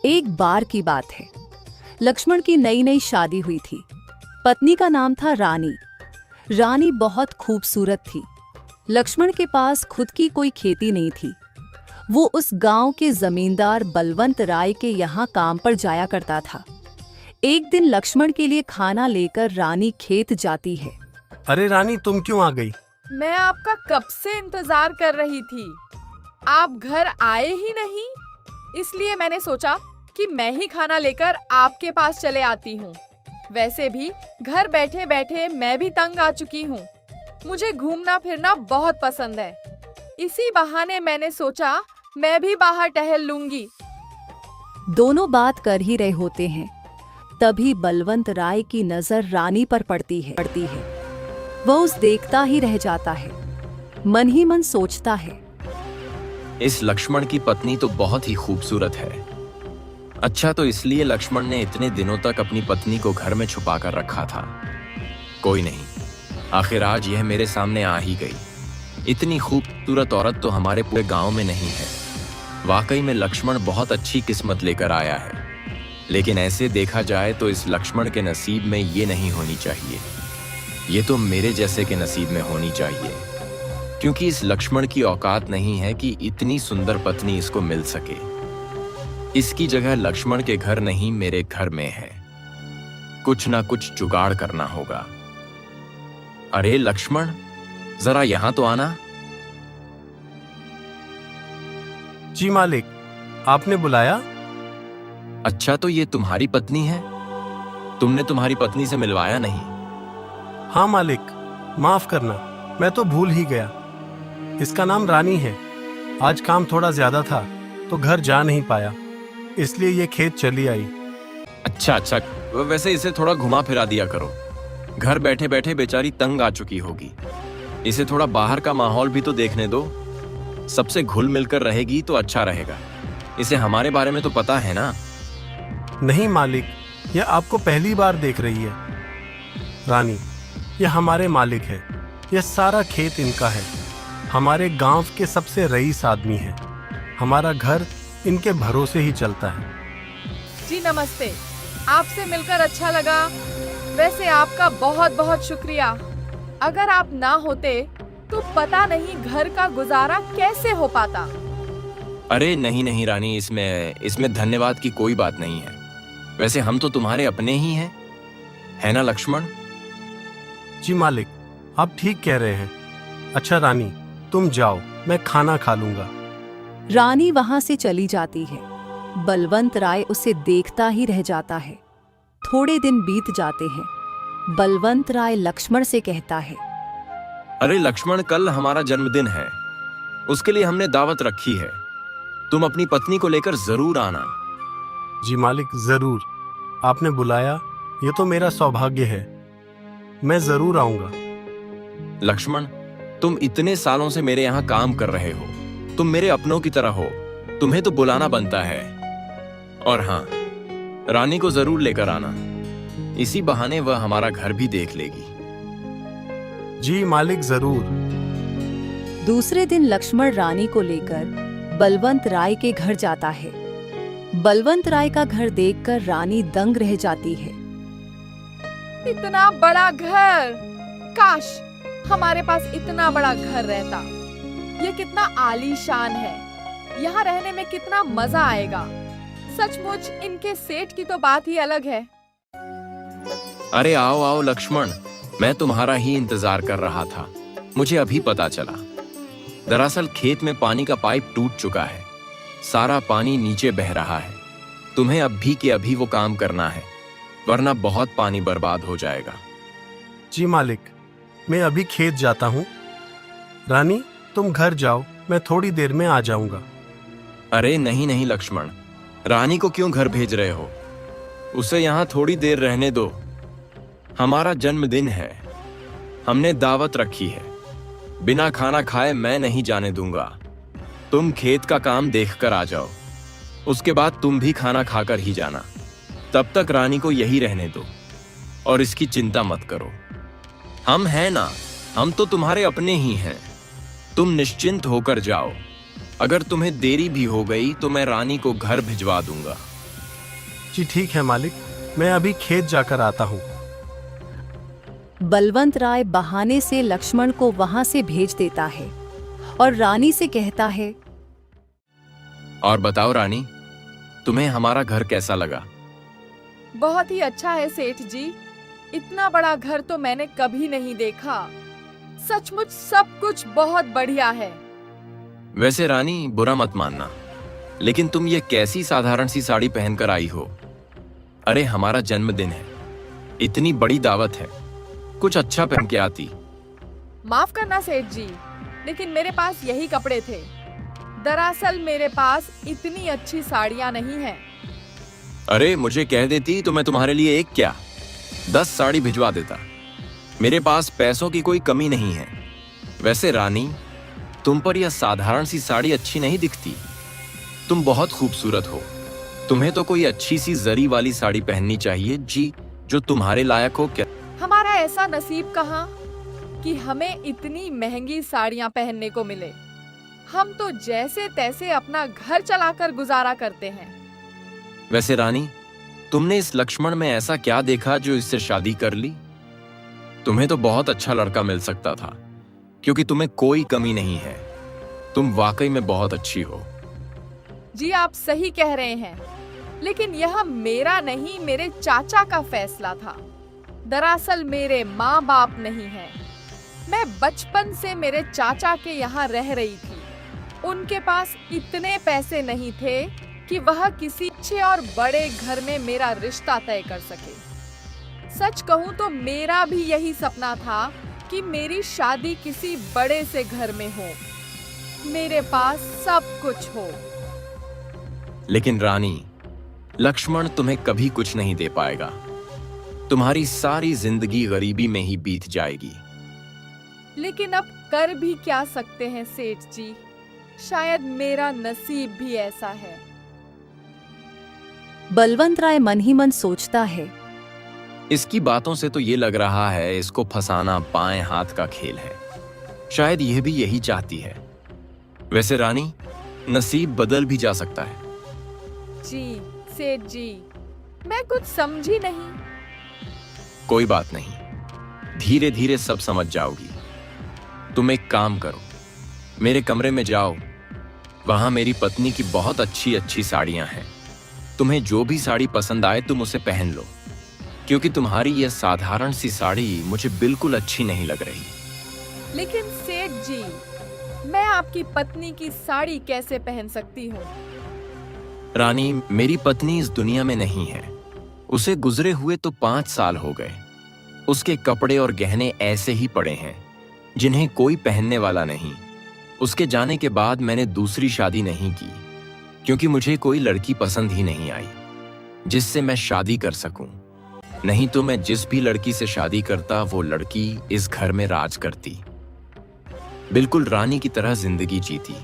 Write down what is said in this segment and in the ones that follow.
एक बार की बात है, लक्ष्मण की नई नई शादी हुई थी। पत्नी का नाम था रानी। रानी बहुत खूबसूरत थी। लक्ष्मण के पास खुद की कोई खेती नहीं थी। वो उस गांव के जमींदार बलवंत राय के यहाँ काम पर जाया करता था। एक दिन लक्ष्मण के लिए खाना लेकर रानी खेत जाती है। अरे रानी, तुम क्यों आ गई? मैं आपका कब से इंतजार कर रही थी। आप घर आए ही नहीं, इसलिए मैंने सोचा कि मैं ही खाना लेकर आपके पास चले आती हूँ। वैसे भी घर बैठे बैठे मैं भी तंग आ चुकी हूँ। मुझे घूमना फिरना बहुत पसंद है। इसी बहाने मैंने सोचा मैं भी बाहर टहल लूंगी। दोनों बात कर ही रहे होते हैं, तभी बलवंत राय की नजर रानी पर पड़ती है। वह उस देखता ही रह जाता है। मन ही मन सोचता है, इस लक्ष्मण की पत्नी तो बहुत ही खूबसूरत है। अच्छा, तो इसलिए लक्ष्मण ने इतने दिनों तक अपनी पत्नी को घर में छुपा कर रखा था। कोई नहीं, आखिर आज यह मेरे सामने आ ही गई। इतनी खूबसूरत औरत तो हमारे पूरे गांव में नहीं है। वाकई में लक्ष्मण बहुत अच्छी किस्मत लेकर आया है। लेकिन ऐसे देखा जाए तो इस लक्ष्मण के नसीब में ये नहीं होनी चाहिए। ये तो मेरे जैसे के नसीब में होनी चाहिए, क्योंकि इस लक्ष्मण की औकात नहीं है कि इतनी सुंदर पत्नी इसको मिल सके। इसकी जगह लक्ष्मण के घर नहीं, मेरे घर में है। कुछ ना कुछ जुगाड़ करना होगा। अरे लक्ष्मण, जरा यहां तो आना। जी मालिक, आपने बुलाया? अच्छा, तो ये तुम्हारी पत्नी है? तुमने तुम्हारी पत्नी से मिलवाया नहीं? हाँ मालिक, माफ करना, मैं तो भूल ही गया। इसका नाम रानी है। आज काम थोड़ा ज्यादा था तो घर जा नहीं पाया, इसलिए ये खेत चली आई। अच्छा, वैसे इसे थोड़ा घुमा फिरा दिया करो। घर बैठे बैठे बेचारी तंग आ चुकी होगी। इसे थोड़ा बाहर का माहौल भी तो देखने दो। सबसे घुल मिलकर रहेगी तो अच्छा रहेगा। इसे हमारे बारे में तो पता है ना। नहीं मालिक, यह आपको पहली बार देख रही है। रानी, यह हमारे मालिक है। यह सारा खेत इनका है। हमारे गांव के सबसे रईस आदमी है। हमारा घर इनके भरोसे ही चलता है। जी नमस्ते, आपसे मिलकर अच्छा लगा। वैसे आपका बहुत बहुत शुक्रिया। अगर आप ना होते तो पता नहीं घर का गुजारा कैसे हो पाता। अरे नहीं रानी, इसमें धन्यवाद की कोई बात नहीं है। वैसे हम तो तुम्हारे अपने ही हैं, है ना लक्ष्मण? जी मालिक, आप ठीक कह रहे हैं। अच्छा रानी, तुम जाओ, मैं खाना खा लूंगा। रानी वहां से चली जाती है। बलवंत राय उसे देखता ही रह जाता है। थोड़े दिन बीत जाते हैं। बलवंत राय लक्ष्मण से कहता है, अरे लक्ष्मण, कल हमारा जन्मदिन है। उसके लिए हमने दावत रखी है। तुम अपनी पत्नी को लेकर जरूर आना। जी मालिक, जरूर। आपने बुलाया, ये तो मेरा सौभाग्य है। मैं जरूर आऊंगा। लक्ष्मण, तुम इतने सालों से मेरे यहाँ काम कर रहे हो। तुम मेरे अपनों की तरह हो। तुम्हें तो बुलाना बनता है। और हाँ, रानी को जरूर लेकर आना। इसी बहाने वह हमारा घर भी देख लेगी। जी मालिक, जरूर। दूसरे दिन लक्ष्मण रानी को लेकर बलवंत राय के घर जाता है। बलवंत राय का घर देखकर रानी दंग रह जाती है। इतना बड़ा घर! काश हमारे पास इतना बड़ा घर रहता। ये कितना आलीशान है। यहाँ रहने में कितना मजा आएगा। सचमुच इनके सेठ की तो बात ही अलग है। अरे आओ आओ लक्ष्मण, मैं तुम्हारा ही इंतजार कर रहा था। मुझे अभी पता चला। दरअसल खेत में पानी का पाइप टूट चुका है। सारा पानी नीचे बह रहा है। तुम्हें अभी के अभी वो काम करना है, वरना बहुत पानी बर्बाद हो जाएगा। जी मालिक, मैं अभी खेत जाता हूँ। रानी, तुम घर जाओ, मैं थोड़ी देर में आ जाऊंगा। अरे नहीं लक्ष्मण, रानी को क्यों घर भेज रहे हो? उसे यहाँ थोड़ी देर रहने दो। हमारा जन्मदिन है, हमने दावत रखी है। बिना खाना खाए मैं नहीं जाने दूंगा। तुम खेत का काम देखकर आ जाओ। उसके बाद तुम भी खाना खाकर ही जाना। तब तक रानी को यही रहने दो और इसकी चिंता मत करो। हम हैं ना, हम तो तुम्हारे अपने ही हैं। तुम निश्चिंत होकर जाओ। अगर तुम्हें देरी भी हो गई तो मैं रानी को घर भिजवा दूंगा। जी ठीक है मालिक, मैं अभी खेत जाकर आता हूँ। बलवंत राय बहाने से लक्ष्मण को वहां से भेज देता है और रानी से कहता है, और बताओ रानी, तुम्हें हमारा घर कैसा लगा? बहुत ही अच्छा है सेठ जी। इतना बड़ा घर तो मैंने कभी नहीं देखा। सचमुच सब कुछ बहुत बढ़िया है। वैसे रानी, बुरा मत मानना, लेकिन तुम ये कैसी साधारण सी साड़ी पहनकर आई हो? अरे हमारा जन्मदिन है, इतनी बड़ी दावत है, कुछ अच्छा पहन के आती। माफ करना सेठ जी, लेकिन मेरे पास यही कपड़े थे। दरअसल मेरे पास इतनी अच्छी साड़ियां नहीं हैं। अरे मुझे कह देती तो मैं तुम्हारे लिए एक क्या 10 साड़ी भिजवा देता। मेरे पास पैसों की कोई कमी नहीं है। वैसे रानी, तुम पर यह साधारण सी साड़ी अच्छी नहीं दिखती। तुम बहुत खूबसूरत हो। तुम्हें तो कोई अच्छी सी जरी वाली साड़ी पहननी चाहिए जी, जो तुम्हारे लायक हो। क्या हमारा ऐसा नसीब कहाँ कि हमें इतनी महंगी साड़ियां पहनने को मिले। हम तो जैसे तैसे अपना घर चलाकर गुजारा करते हैं। वैसे रानी, तुमने इस लक्ष्मण में ऐसा क्या देखा जो इससे शादी कर ली? तुम्हें तो बहुत अच्छा लड़का मिल सकता था, क्योंकि तुम्हें कोई कमी नहीं है। तुम वाकई में बहुत अच्छी हो। जी आप सही कह रहे हैं, लेकिन यह मेरा नहीं, मेरे चाचा का फैसला था। दरअसल मेरे माँ बाप नहीं हैं। मैं बचपन से मेरे चाचा के यहाँ रह रही थी। उनके पास इतने पैसे नहीं थे कि वह किसी अच्छे और बड़े घर में मेरा रिश्ता तय कर सके। सच कहूँ तो मेरा भी यही सपना था कि मेरी शादी किसी बड़े से घर में हो, मेरे पास सब कुछ हो। लेकिन रानी, लक्ष्मण तुम्हें कभी कुछ नहीं दे पाएगा। तुम्हारी सारी जिंदगी गरीबी में ही बीत जाएगी। लेकिन अब कर भी क्या सकते हैं सेठ जी? शायद मेरा नसीब भी ऐसा है। बलवंत राय मन ही मन सोचता है, इसकी बातों से तो ये लग रहा है इसको फंसाना बाएं हाथ का खेल है। शायद यह भी यही चाहती है। वैसे रानी, नसीब बदल भी जा सकता है। जी सेठ जी, मैं कुछ समझी नहीं। कोई बात नहीं, धीरे धीरे सब समझ जाओगी। तुम एक काम करो, मेरे कमरे में जाओ। वहां मेरी पत्नी की बहुत अच्छी अच्छी साड़ियां हैं। तुम्हें जो भी साड़ी पसंद आए तुम उसे पहन लो, क्योंकि तुम्हारी यह साधारण सी साड़ी मुझे बिल्कुल अच्छी नहीं लग रही। लेकिन सेठ जी, मैं आपकी पत्नी की साड़ी कैसे पहन सकती हूँ? रानी, मेरी पत्नी इस दुनिया में नहीं है। उसे गुजरे हुए तो 5 साल हो गए। उसके कपड़े और गहने ऐसे ही पड़े हैं, जिन्हें कोई पहनने वाला नहीं। उसके जाने के बाद मैंने दूसरी शादी नहीं की, क्योंकि मुझे कोई लड़की पसंद ही नहीं आई जिससे मैं शादी कर सकूं। नहीं तो मैं जिस भी लड़की से शादी करता, वो लड़की इस घर में राज करती, बिल्कुल रानी की तरह जिंदगी जीती।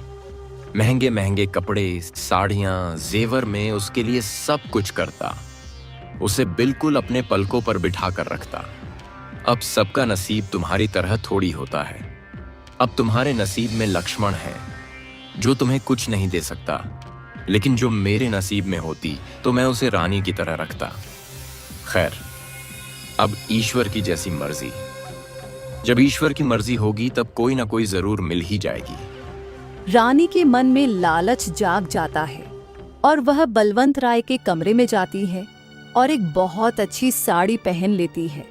महंगे महंगे कपड़े, साड़ियां, जेवर में उसके लिए सब कुछ करता। उसे बिल्कुल अपने पलकों पर बिठा कर रखता। अब सबका नसीब तुम्हारी तरह थोड़ी होता है। अब तुम्हारे नसीब में लक्ष्मण है, जो तुम्हें कुछ नहीं दे सकता। लेकिन जो मेरे नसीब में होती तो मैं उसे रानी की तरह रखता। खैर, अब ईश्वर की जैसी मर्जी। जब ईश्वर की मर्जी होगी तब कोई ना कोई जरूर मिल ही जाएगी। रानी के मन में लालच जाग जाता है और वह बलवंत राय के कमरे में जाती है और एक बहुत अच्छी साड़ी पहन लेती है।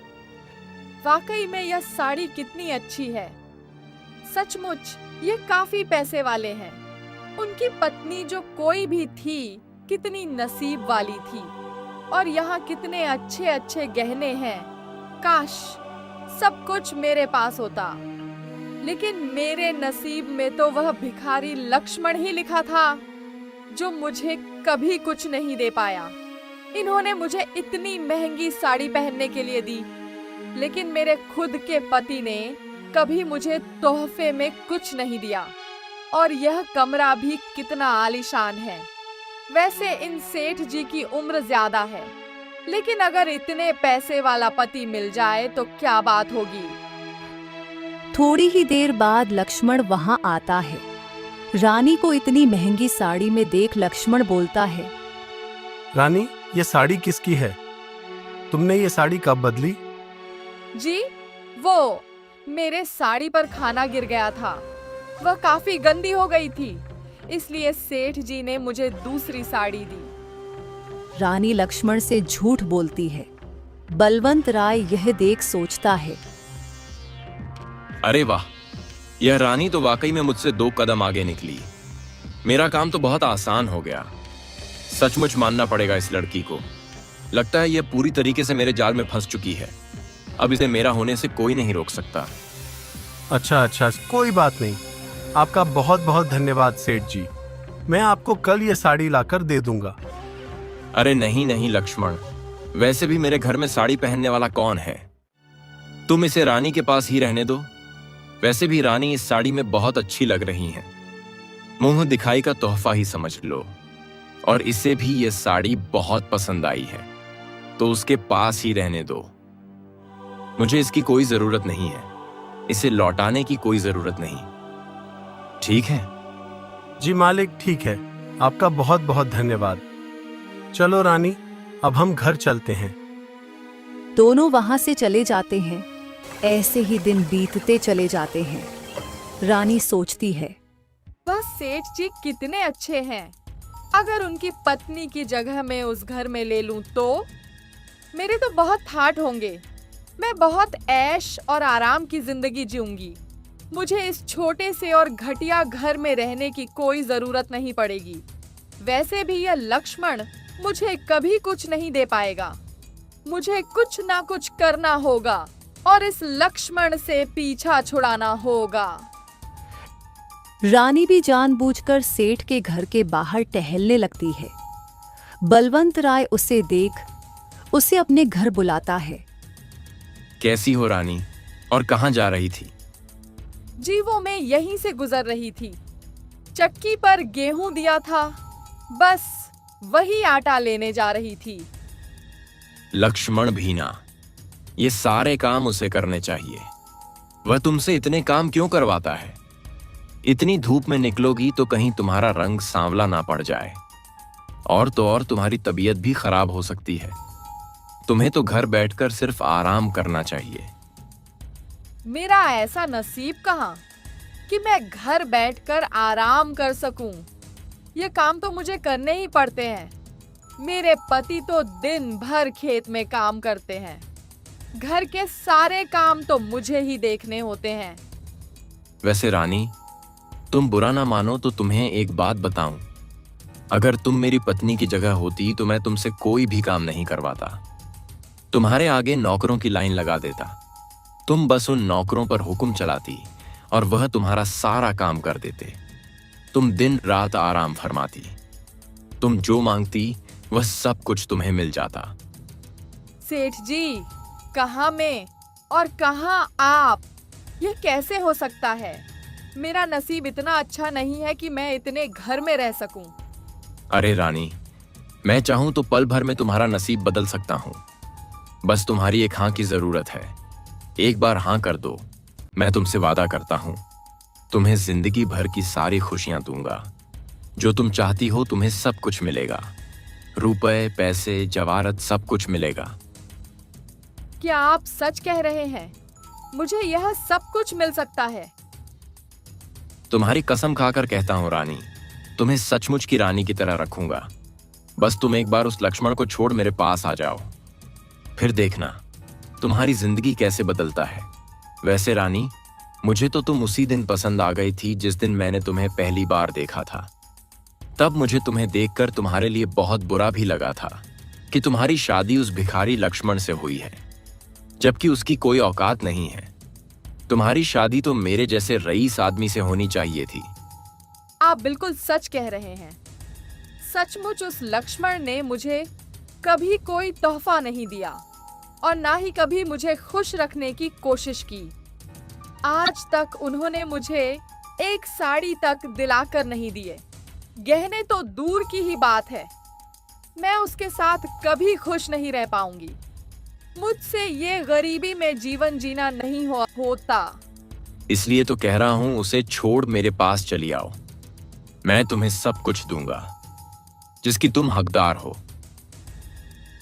वाकई में यह साड़ी कितनी अच्छी है। सचमुच ये काफी पैसे वाले हैं। उनकी पत्नी जो कोई भी थी, कितनी नसीब वाली थी। और यहाँ कितने अच्छे अच्छे गहने हैं। काश सब कुछ मेरे पास होता। लेकिन मेरे नसीब में तो वह भिखारी लक्ष्मण ही लिखा था, जो मुझे कभी कुछ नहीं दे पाया। इन्होंने मुझे इतनी महंगी साड़ी पहनने के लिए दी, लेकिन मेरे खुद के पति ने कभी मुझे तोहफे में कुछ नहीं दिया। और यह कमरा भी कितना आलीशान है। वैसे इन सेठ जी की उम्र ज्यादा है, लेकिन अगर इतने पैसे वाला पति मिल जाए तो क्या बात होगी। थोड़ी ही देर बाद लक्ष्मण वहां आता है। रानी को इतनी महंगी साड़ी में देख लक्ष्मण बोलता है, रानी, ये साड़ी किसकी है? तुमने ये साड़ी कब बदली? जी, वो मेरे साड़ी पर खाना गिर गया था। वह काफी गंदी हो गई थी, इसलिए सेठ जी ने मुझे दूसरी साड़ी दी। रानी लक्ष्मण से झूठ बोलती है। बलवंत राय यह देख सोचता है, अरे वाह, यह रानी तो वाकई में मुझसे 2 कदम आगे निकली। मेरा काम तो बहुत आसान हो गया। सचमुच मानना पड़ेगा इस लड़की को। लगता है यह पूरी तरीके से मेरे जाल में फंस चुकी है। अब इसे मेरा होने से कोई नहीं रोक सकता। अच्छा, कोई बात नहीं। आपका बहुत बहुत धन्यवाद सेठ जी। मैं आपको कल ये साड़ी लाकर दे दूंगा। अरे नहीं नहीं लक्ष्मण, वैसे भी मेरे घर में साड़ी पहनने वाला कौन है? तुम इसे रानी के पास ही रहने दो। वैसे भी रानी इस साड़ी में बहुत अच्छी लग रही हैं। मुंह दिखाई का तोहफा ही समझ लो। और इसे भी यह साड़ी बहुत पसंद आई है, तो उसके पास ही रहने दो। मुझे इसकी कोई जरूरत नहीं है। इसे लौटाने की कोई जरूरत नहीं। ठीक है? जी मालिक, ठीक है। आपका बहुत बहुत धन्यवाद। चलो रानी, अब हम घर चलते हैं। दोनों वहां से चले जाते हैं। ऐसे ही दिन बीतते चले जाते हैं। रानी सोचती है, वह सेठ जी कितने अच्छे हैं। अगर उनकी पत्नी की जगह मैं उस घर में ले लूं तो मेरे तो बहुत ठाठ होंगे। मैं बहुत ऐश और आराम की जिंदगी जीऊंगी। मुझे इस छोटे से और घटिया घर में रहने की कोई जरूरत नहीं पड़ेगी। वैसे भी यह लक्ष्मण मुझे कभी कुछ नहीं दे पाएगा। मुझे कुछ ना कुछ करना होगा और इस लक्ष्मण से पीछा छुड़ाना होगा। रानी भी जानबूझकर सेठ के घर के बाहर टहलने लगती है। बलवंत राय उसे देख उसे अपने घर बुलाता है। कैसी हो रानी, और कहां जा रही थी? जी, वो मैं यहीं से गुजर रही थी। चक्की पर गेहूं दिया था, बस वही आटा लेने जा रही थी। लक्ष्मण भी ना, ये सारे काम उसे करने चाहिए। वह तुमसे इतने काम क्यों करवाता है? इतनी धूप में निकलोगी तो कहीं तुम्हारा रंग सांवला ना पड़ जाए, और तो और तुम्हारी तबीयत भी खराब हो सकती है। तुम्हें तो घर बैठकर सिर्फ आराम करना चाहिए। मेरा ऐसा नसीब कहाँ कि मैं घर बैठकर आराम कर सकूं। ये काम तो मुझे करने ही पड़ते हैं। मेरे पति तो दिन भर खेत में काम करते हैं। घर के सारे काम तो मुझे ही देखने होते हैं। वैसे रानी, तुम बुरा ना मानो तो तुम्हें एक बात बताऊं। अगर तुम मेरी पत्नी की जगह होती तो मैं तुमसे कोई भी काम नहीं करवाता। तुम्हारे आगे नौकरों की लाइन लगा देता। तुम बस उन नौकरों पर हुक्म चलाती और वह तुम्हारा सारा काम कर देते। तुम दिन रात आराम फरमाती। तुम जो मांगती वह सब कुछ तुम्हें मिल जाता। सेठ जी, कहाँ मैं और कहाँ आप? यह कैसे हो सकता है? मेरा नसीब इतना अच्छा नहीं है कि मैं इतने घर में रह सकूं। अरे रानी, मैं चाहूं तो पल भर में तुम्हारा नसीब बदल सकता हूं। बस तुम्हारी एक हाँ की जरूरत है। एक बार हाँ कर दो, मैं तुमसे वादा करता हूं, तुम्हें जिंदगी भर की सारी खुशियां दूंगा। जो तुम चाहती हो तुम्हें सब कुछ मिलेगा। रुपए, पैसे, जवारत सब कुछ मिलेगा। क्या आप सच कह रहे हैं? मुझे यह सब कुछ मिल सकता है? तुम्हारी कसम खाकर कहता हूं रानी, तुम्हें सचमुच की रानी की तरह रखूंगा। बस तुम एक बार उस लक्ष्मण को छोड़ मेरे पास आ जाओ, फिर देखना तुम्हारी जिंदगी कैसे बदलता है। वैसे रानी, मुझे तो तुम उसी दिन पसंद आ गई थी जिस दिन मैंने तुम्हें पहली बार देखा था। तब मुझे तुम्हें देखकर तुम्हारे लिए बहुत बुरा भी लगा था कि तुम्हारी शादी उस भिखारी लक्ष्मण से हुई है, जबकि उसकी कोई औकात नहीं है। तुम्हारी शादी तो मेरे जैसे रईस आदमी से होनी चाहिए थी। आप बिल्कुल सच कह रहे हैं। सचमुच उस लक्ष्मण ने मुझे कभी कोई तोहफा नहीं दिया और ना ही कभी मुझे खुश रखने की कोशिश की। आज तक उन्होंने मुझे एक साड़ी तक दिलाकर नहीं दिए। गहने तो दूर की ही बात है, मैं उसके साथ कभी खुश नहीं रह पाऊंगी। मुझसे ये गरीबी में जीवन जीना नहीं होता। इसलिए तो कह रहा हूं उसे छोड़ मेरे पास चली आओ। मैं तुम्हें सब कुछ दूंगा जिसकी तुम हकदार हो।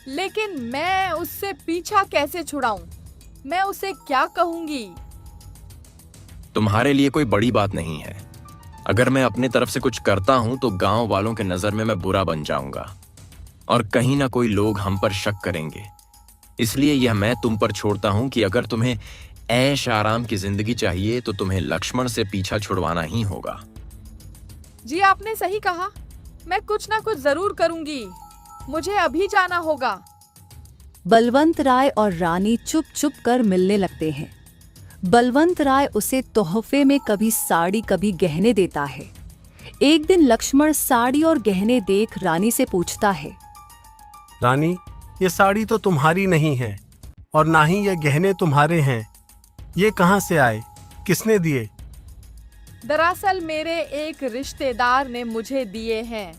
लेकिन मैं उससे पीछा कैसे छुड़ाऊं? मैं उसे क्या कहूंगी? तुम्हारे लिए कोई बड़ी बात नहीं है। अगर मैं अपने तरफ से कुछ करता हूं तो गांव वालों के नजर में मैं बुरा बन जाऊंगा और कहीं ना कोई लोग हम पर शक करेंगे। इसलिए यह मैं तुम पर छोड़ता हूं कि अगर तुम्हें ऐश आराम की जिंदगी चाहिए तो तुम्हें लक्ष्मण से पीछा छुड़वाना ही होगा। जी आपने सही कहा, मैं कुछ ना कुछ जरूर करूंगी। मुझे अभी जाना होगा। बलवंत राय और रानी चुप चुप कर मिलने लगते हैं। बलवंत राय उसे तोहफे में कभी साड़ी कभी गहने देता है। एक दिन लक्ष्मण साड़ी और गहने देख रानी से पूछता है, रानी, ये साड़ी तो तुम्हारी नहीं है और ना ही ये गहने तुम्हारे हैं। ये कहाँ से आए? किसने दिए? दरअसल मेरे एक रिश्तेदार ने मुझे दिए हैं।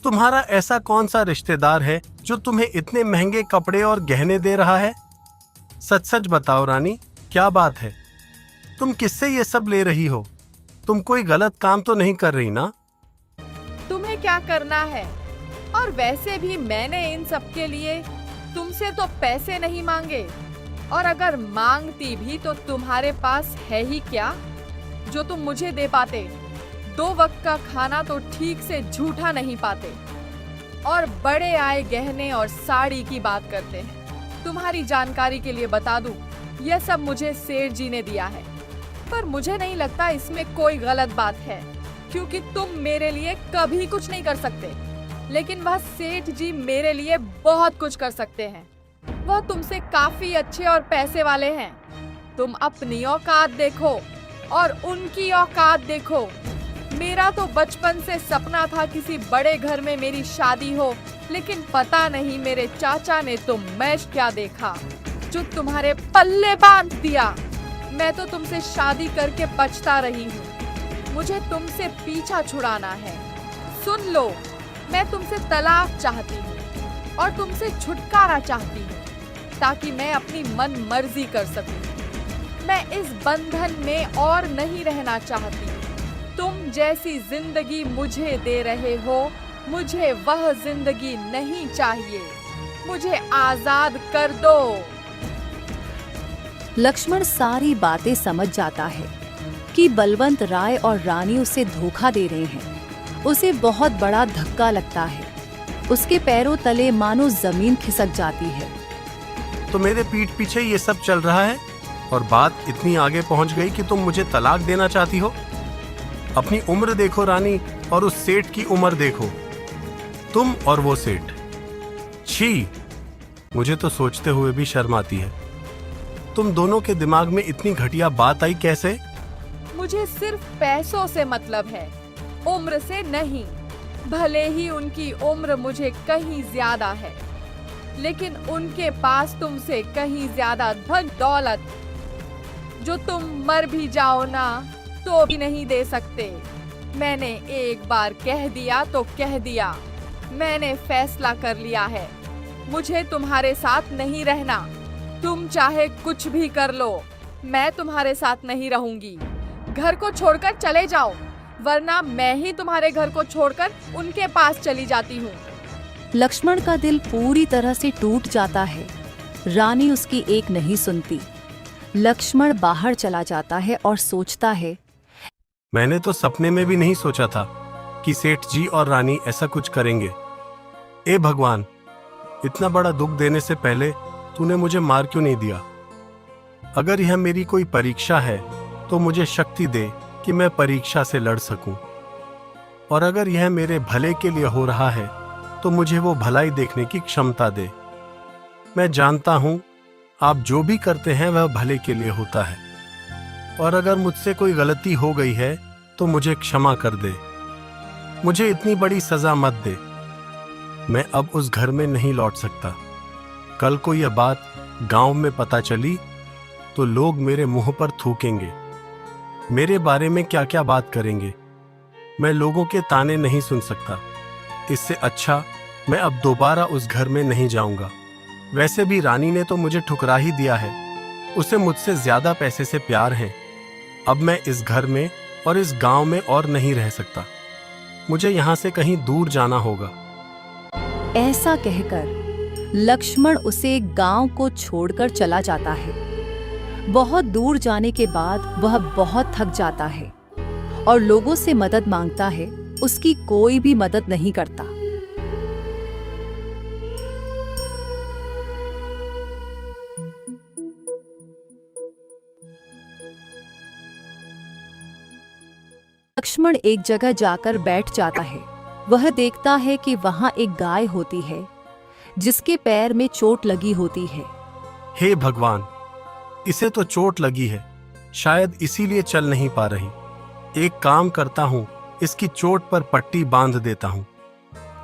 तुम्हारा ऐसा कौन सा रिश्तेदार है जो तुम्हें इतने महंगे कपड़े और गहने दे रहा है? सच सच बताओ रानी, क्या बात है? तुम किससे ये सब ले रही हो? तुम कोई गलत काम तो नहीं कर रही ना? तुम्हें क्या करना है? और वैसे भी मैंने इन सब के लिए तुमसे तो पैसे नहीं मांगे, और अगर मांगती भी तो तुम्हारे पास है ही क्या जो तुम मुझे दे पाते? 2 वक्त का खाना तो ठीक से झूठा नहीं पाते, और बड़े आए गहने और साड़ी की बात करते हैं। तुम्हारी जानकारी के लिए बता दूं, यह सब मुझे सेठ जी ने दिया है, पर मुझे नहीं लगता इसमें कोई गलत बात है, क्योंकि तुम मेरे लिए कभी कुछ नहीं कर सकते, लेकिन वह सेठ जी मेरे लिए बहुत कुछ कर सकते हैं। वह तुमसे काफी अच्छे और पैसे वाले हैं। तुम अपनी औकात देखो और उनकी औकात देखो। मेरा तो बचपन से सपना था किसी बड़े घर में मेरी शादी हो, लेकिन पता नहीं मेरे चाचा ने तो मैश क्या देखा जो तुम्हारे पल्ले बांध दिया। मैं तो तुमसे शादी करके पछता रही हूँ। मुझे तुमसे पीछा छुड़ाना है। सुन लो, मैं तुमसे तलाक चाहती हूँ और तुमसे छुटकारा चाहती हूँ, ताकि मैं अपनी मन मर्जी कर सकूं। मैं इस बंधन में और नहीं रहना चाहती। तुम जैसी जिंदगी मुझे दे रहे हो, मुझे वह जिंदगी नहीं चाहिए। मुझे आजाद कर दो। लक्ष्मण सारी बातें समझ जाता है कि बलवंत राय और रानी उसे धोखा दे रहे हैं। उसे बहुत बड़ा धक्का लगता है। उसके पैरों तले मानो जमीन खिसक जाती है। तो मेरे पीठ पीछे ये सब चल रहा है और बात इतनी आगे पहुंच गई कि तुम मुझे तलाक देना चाहती हो? अपनी उम्र देखो रानी, और उस सेठ की उम्र देखो। तुम और वो सेठ, छी! मुझे तो सोचते हुए भी शर्म आती है। तुम दोनों के दिमाग में इतनी घटिया बात आई कैसे? मुझे सिर्फ पैसों से मतलब है, उम्र से नहीं। भले ही उनकी उम्र मुझे कहीं ज्यादा है, लेकिन उनके पास तुमसे कहीं ज्यादा धन दौलत, जो तुम मर भी जाओ ना तो भी नहीं दे सकते। मैंने एक बार कह दिया तो कह दिया। मैंने फैसला कर लिया है। मुझे तुम्हारे साथ नहीं रहना। तुम चाहे कुछ भी कर लो, मैं तुम्हारे साथ नहीं रहूंगी। घर को छोड़कर चले जाओ, वरना मैं ही तुम्हारे घर को छोड़कर उनके पास चली जाती हूँ। लक्ष्मण का दिल पूरी तरह से टूट जाता है। रानी उसकी एक नहीं सुनती। लक्ष्मण बाहर चला जाता है और सोचता है, मैंने तो सपने में भी नहीं सोचा था कि सेठ जी और रानी ऐसा कुछ करेंगे। ए भगवान, इतना बड़ा दुख देने से पहले तूने मुझे मार क्यों नहीं दिया? अगर यह मेरी कोई परीक्षा है तो मुझे शक्ति दे कि मैं परीक्षा से लड़ सकूं, और अगर यह मेरे भले के लिए हो रहा है तो मुझे वो भलाई देखने की क्षमता दे। मैं जानता हूं आप जो भी करते हैं वह भले के लिए होता है, और अगर मुझसे कोई गलती हो गई है तो मुझे क्षमा कर दे। मुझे इतनी बड़ी सजा मत दे। मैं अब उस घर में नहीं लौट सकता। कल को यह बात गांव में पता चली तो लोग मेरे मुंह पर थूकेंगे, मेरे बारे में क्या क्या बात करेंगे। मैं लोगों के ताने नहीं सुन सकता। इससे अच्छा मैं अब दोबारा उस घर में नहीं जाऊंगा। वैसे भी रानी ने तो मुझे ठुकरा ही दिया है। उसे मुझसे ज्यादा पैसे से प्यार है। अब मैं इस घर में और इस गांव में और नहीं रह सकता। मुझे यहाँ से कहीं दूर जाना होगा। ऐसा कहकर लक्ष्मण उसे एक गांव को छोड़कर चला जाता है। बहुत दूर जाने के बाद वह बहुत थक जाता है और लोगों से मदद मांगता है। उसकी कोई भी मदद नहीं करता। लक्ष्मण एक जगह जाकर बैठ जाता है। वह देखता है कि वहां एक गाय होती है जिसके पैर में चोट लगी होती है। हे भगवान, इसे तो चोट लगी है, शायद इसीलिए चल नहीं पा रही। एक काम करता हूँ, इसकी चोट पर पट्टी बांध देता हूँ।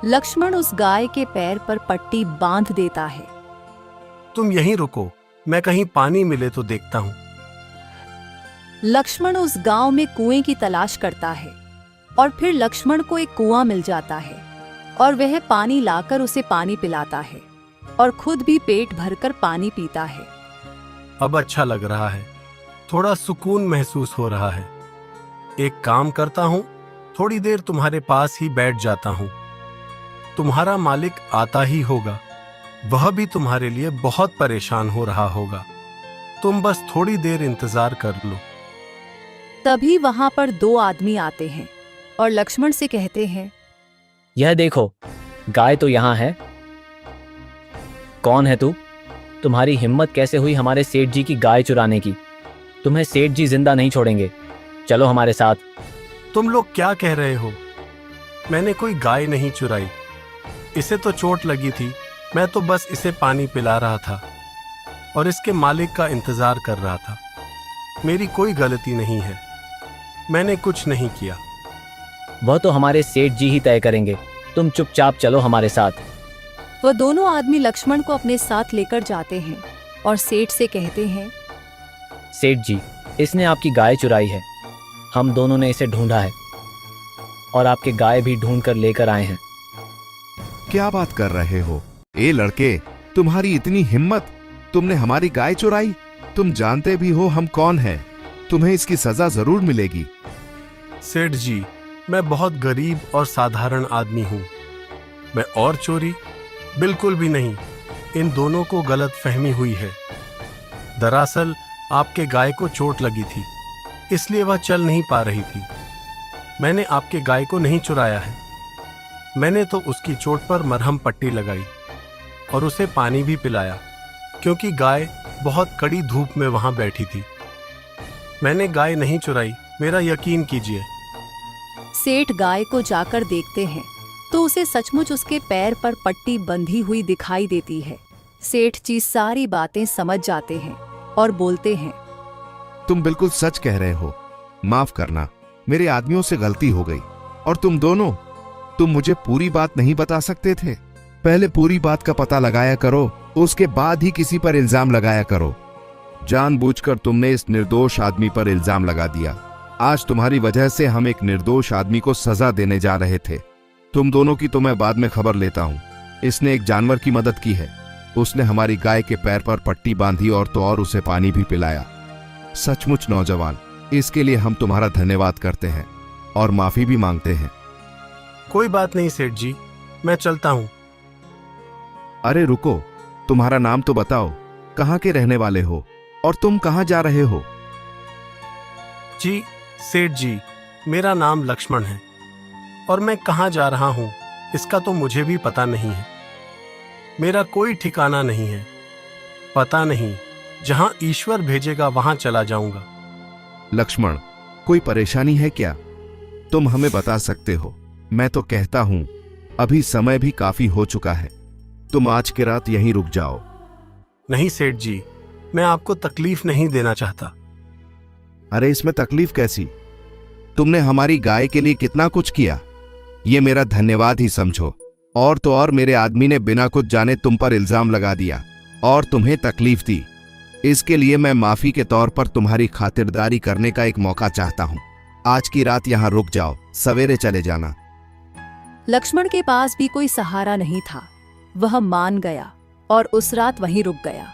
लक्ष्मण उस गाय के पैर पर पट्टी बांध देता है। तुम यहीं रुको, मैं कहीं पानी मिले तो देखता हूँ। लक्ष्मण उस गांव में कुएं की तलाश करता है और फिर लक्ष्मण को एक कुआं मिल जाता है और वह पानी लाकर उसे पानी पिलाता है और खुद भी पेट भरकर पानी पीता है। अब अच्छा लग रहा है, थोड़ा सुकून महसूस हो रहा है। एक काम करता हूँ, थोड़ी देर तुम्हारे पास ही बैठ जाता हूँ। तुम्हारा मालिक आता ही होगा, वह भी तुम्हारे लिए बहुत परेशान हो रहा होगा। तुम बस थोड़ी देर इंतजार कर लो। तभी वहां पर दो आदमी आते हैं और लक्ष्मण से कहते हैं, यह देखो, गाय तो यहाँ है। कौन है तू? तुम्हारी हिम्मत कैसे हुई हमारे सेठ जी की गाय चुराने की? तुम्हें सेठ जी जिंदा नहीं छोड़ेंगे। चलो हमारे साथ। तुम लोग क्या कह रहे हो? मैंने कोई गाय नहीं चुराई। इसे तो चोट लगी थी, मैं तो बस इसे पानी पिला रहा था और इसके मालिक का इंतजार कर रहा था। मेरी कोई गलती नहीं है, मैंने कुछ नहीं किया। वह तो हमारे सेठ जी ही तय करेंगे। तुम चुपचाप चलो हमारे साथ। वह दोनों आदमी लक्ष्मण को अपने साथ लेकर जाते हैं और सेठ से कहते हैं, सेठ जी, इसने आपकी गाय चुराई है। हम दोनों ने इसे ढूंढा है और आपके गाय भी ढूंढ कर लेकर आए हैं। क्या बात कर रहे हो? ए लड़के, तुम्हारी इतनी हिम्मत, तुमने हमारी गाय चुराई? तुम जानते भी हो हम कौन हैं। तुम्हें इसकी सजा जरूर मिलेगी। सेठ जी, मैं बहुत गरीब और साधारण आदमी हूँ। मैं और चोरी बिल्कुल भी नहीं। इन दोनों को गलत फहमी हुई है। दरअसल आपके गाय को चोट लगी थी, इसलिए वह चल नहीं पा रही थी। मैंने आपके गाय को नहीं चुराया है। मैंने तो उसकी चोट पर मरहम पट्टी लगाई और उसे पानी भी पिलाया, क्योंकि गाय बहुत कड़ी धूप में वहां बैठी थी। मैंने गाय नहीं चुराई, मेरा यकीन कीजिए। सेठ गाय को जाकर देखते हैं तो उसे सचमुच उसके पैर पर पट्टी बंधी हुई दिखाई देती है। सेठ जी सारी बातें समझ जाते हैं और बोलते हैं, तुम बिल्कुल सच कह रहे हो। माफ करना, मेरे आदमियों से गलती हो गई। और तुम दोनों, तुम मुझे पूरी बात नहीं बता सकते थे? पहले पूरी बात का पता लगाया करो, उसके बाद ही किसी पर इल्जाम लगाया करो। जानबूझकर तुमने इस निर्दोष आदमी पर इल्जाम लगा दिया। आज तुम्हारी वजह से हम एक निर्दोष आदमी को सजा देने जा रहे थे। तुम दोनों की तो मैं बाद में खबर लेता हूँ। इसने एक जानवर की मदद की है। उसने हमारी गाय के पैर पर पट्टी बांधी और तो और उसे पानी भी पिलाया। सचमुच नौजवान, इसके लिए हम तुम्हारा धन्यवाद करते हैं और माफी भी मांगते हैं। कोई बात नहीं सेठ जी, मैं चलता हूँ। अरे रुको, तुम्हारा नाम तो बताओ। कहाँ के रहने वाले हो और तुम कहाँ जा रहे हो? जी सेठ जी, मेरा नाम लक्ष्मण है और मैं कहाँ जा रहा हूँ इसका तो मुझे भी पता नहीं है। मेरा कोई ठिकाना नहीं है। पता नहीं, जहाँ ईश्वर भेजेगा वहां चला जाऊंगा। लक्ष्मण, कोई परेशानी है क्या? तुम हमें बता सकते हो। मैं तो कहता हूं, अभी समय भी काफी हो चुका है। तुम आज की रात यहीं रुक जाओ। नहीं सेठ जी, मैं आपको तकलीफ नहीं देना चाहता। अरे इसमें तकलीफ कैसी? तुमने हमारी गाय के लिए कितना कुछ किया, ये मेरा धन्यवाद ही समझो। और तो और मेरे आदमी ने बिना कुछ जाने तुम पर इल्जाम लगा दिया और तुम्हें तकलीफ दी। इसके लिए मैं माफी के तौर पर तुम्हारी खातिरदारी करने का एक मौका चाहता हूं। आज की रात यहाँ रुक जाओ, सवेरे चले जाना। लक्ष्मण के पास भी कोई सहारा नहीं था। वह मान गया और उस रात वहीं रुक गया।